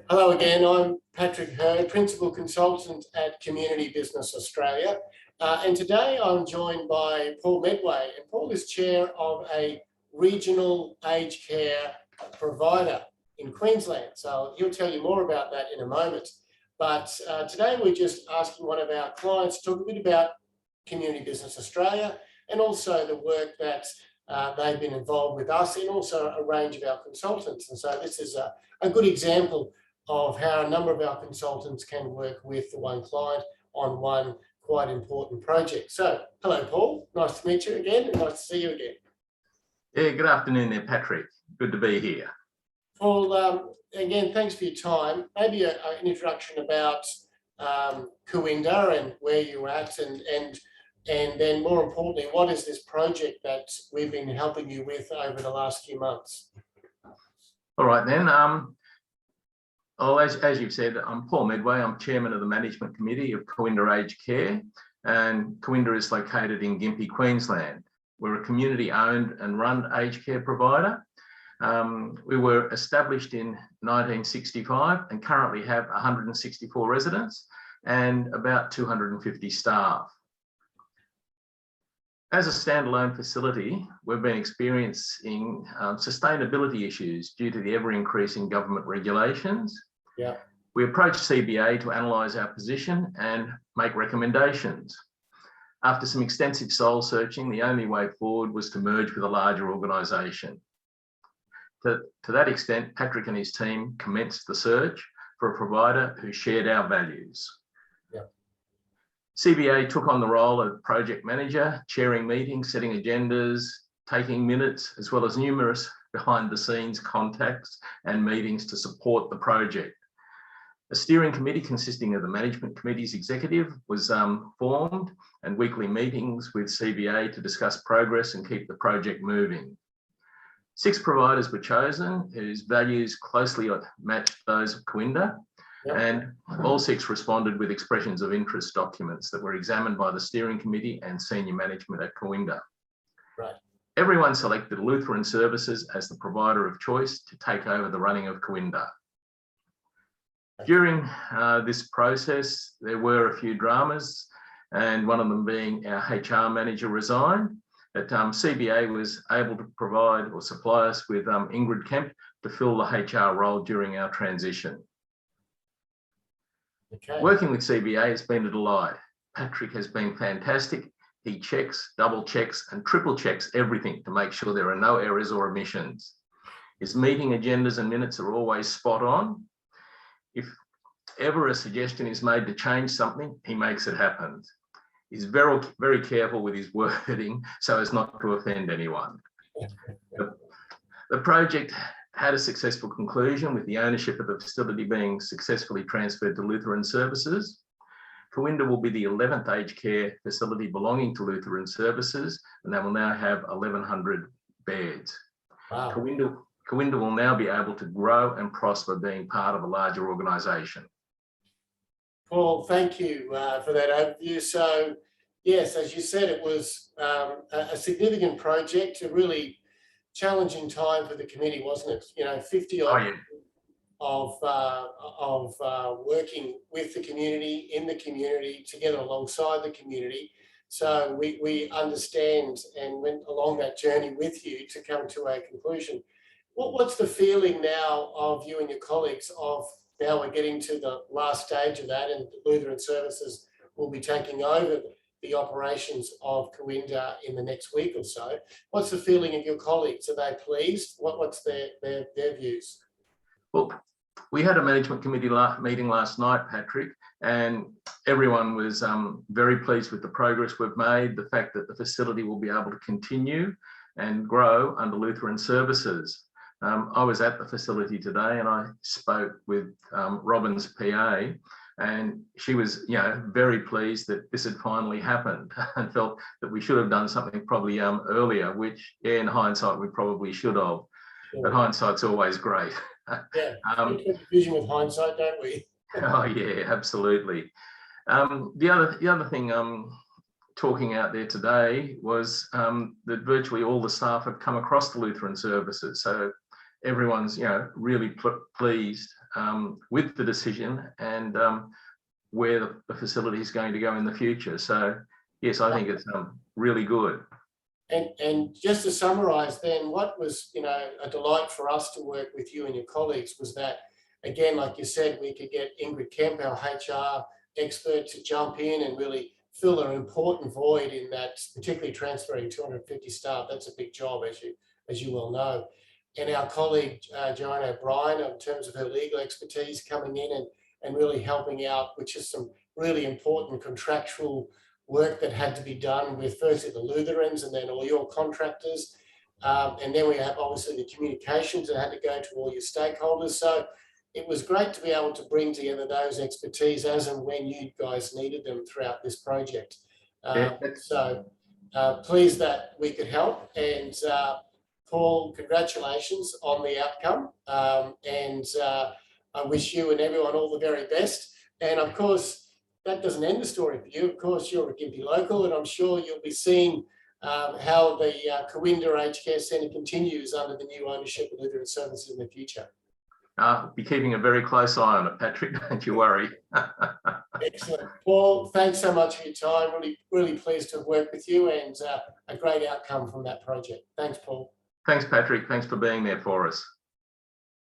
Hello again, I'm Patrick Hurd, Principal Consultant at Community Business Australia. And today I'm joined by Paul Medway, and Paul is chair of a regional aged care provider in Queensland. So he'll tell you more about that in a moment. But today we're just asking one of our clients to talk a bit about Community Business Australia and also the work that they've been involved with us and also a range of our consultants. And so this is a good example of how a number of our consultants can work with the one client on one quite important project. So, hello, Paul. Nice to meet you again and nice to see you again. Yeah, good afternoon there, Patrick. Good to be here. Paul, again, thanks for your time. Maybe an introduction about Cooinda and where you're at and then more importantly, what is this project that we've been helping you with over the last few months? All right then. As you've said, I'm Paul Medway. I'm chairman of the management committee of Cooinda Aged Care, and Cooinda is located in Gympie, Queensland. We're a community-owned and run aged care provider. We were established in 1965 and currently have 164 residents and about 250 staff. As a standalone facility, we've been experiencing sustainability issues due to the ever-increasing government regulations. Yeah. We approached CBA to analyse our position and make recommendations. After some extensive soul searching, the only way forward was to merge with a larger organisation. To that extent, Patrick and his team commenced the search for a provider who shared our values. CBA took on the role of project manager, chairing meetings, setting agendas, taking minutes, as well as numerous behind-the-scenes contacts and meetings to support the project. A steering committee consisting of the management committee's executive was formed, and weekly meetings with CBA to discuss progress and keep the project moving. 6 providers were chosen whose values closely matched those of Cooinda. Yep. And all 6 responded with expressions of interest documents that were examined by the steering committee and senior management at Cooinda. Right. Everyone selected Lutheran Services as the provider of choice to take over the running of Cooinda. During this process, there were a few dramas, and one of them being our HR manager resigned. But CBA was able to provide or supply us with Ingrid Kemp to fill the HR role during our transition. Okay. Working with CBA has been a delight. Patrick has been fantastic. He checks, double checks and triple checks everything to make sure there are no errors or omissions. His meeting agendas and minutes are always spot on. If ever a suggestion is made to change something, he makes it happen. He's very, very careful with his wording so as not to offend anyone. The project had a successful conclusion with the ownership of the facility being successfully transferred to Lutheran Services. Cooinda will be the 11th aged care facility belonging to Lutheran Services, and they will now have 1,100 beds. Wow. Cooinda will now be able to grow and prosper being part of a larger organisation. Paul, thank you for that overview. So, yes, as you said, it was a significant project, a really challenging time for the committee, wasn't it? You know, 50 odd of working with the community, in the community, together alongside the community. So we understand and went along that journey with you to come to a conclusion. What's the feeling now of you and your colleagues of now we're getting to the last stage of that and Lutheran Services will be taking over the operations of Cooinda in the next week or so? What's the feeling of your colleagues? Are they pleased? What's their views? Well, we had a management committee meeting last night, Patrick, and everyone was very pleased with the progress we've made, the fact that the facility will be able to continue and grow under Lutheran Services. I was at the facility today and I spoke with Robin's PA, and she was, very pleased that this had finally happened and felt that we should have done something probably earlier, which in hindsight we probably should have. Sure. But hindsight's always great. Yeah, we take vision with hindsight, don't we? Oh yeah, absolutely. The other thing talking out there today was that virtually all the staff have come across the Lutheran Services. So everyone's, really pleased with the decision and where the facility is going to go in the future. So yes, I think it's really good. And just to summarise then, what was, a delight for us to work with you and your colleagues was that, again, like you said, we could get Ingrid Kemp, our HR expert, to jump in and really fill an important void in that, particularly transferring 250 staff. That's a big job, as you well know. And our colleague, Joanna O'Brien, in terms of her legal expertise, coming in and really helping out, which is some really important contractual work that had to be done with firstly the Lutherans and then all your contractors. And then we have obviously the communications that had to go to all your stakeholders. So it was great to be able to bring together those expertise as and when you guys needed them throughout this project. So pleased that we could help. And Paul, congratulations on the outcome. And I wish you and everyone all the very best. And of course, that doesn't end the story for you. Of course, you're a Gympie local, and I'm sure you'll be seeing how the Cooinda Aged Care Centre continues under the new ownership of Lutheran Services in the future. I'll be keeping a very close eye on it, Patrick. Don't you worry. Excellent. Paul, thanks so much for your time. Really pleased to have worked with you, and a great outcome from that project. Thanks, Paul. Thanks, Patrick. Thanks for being there for us.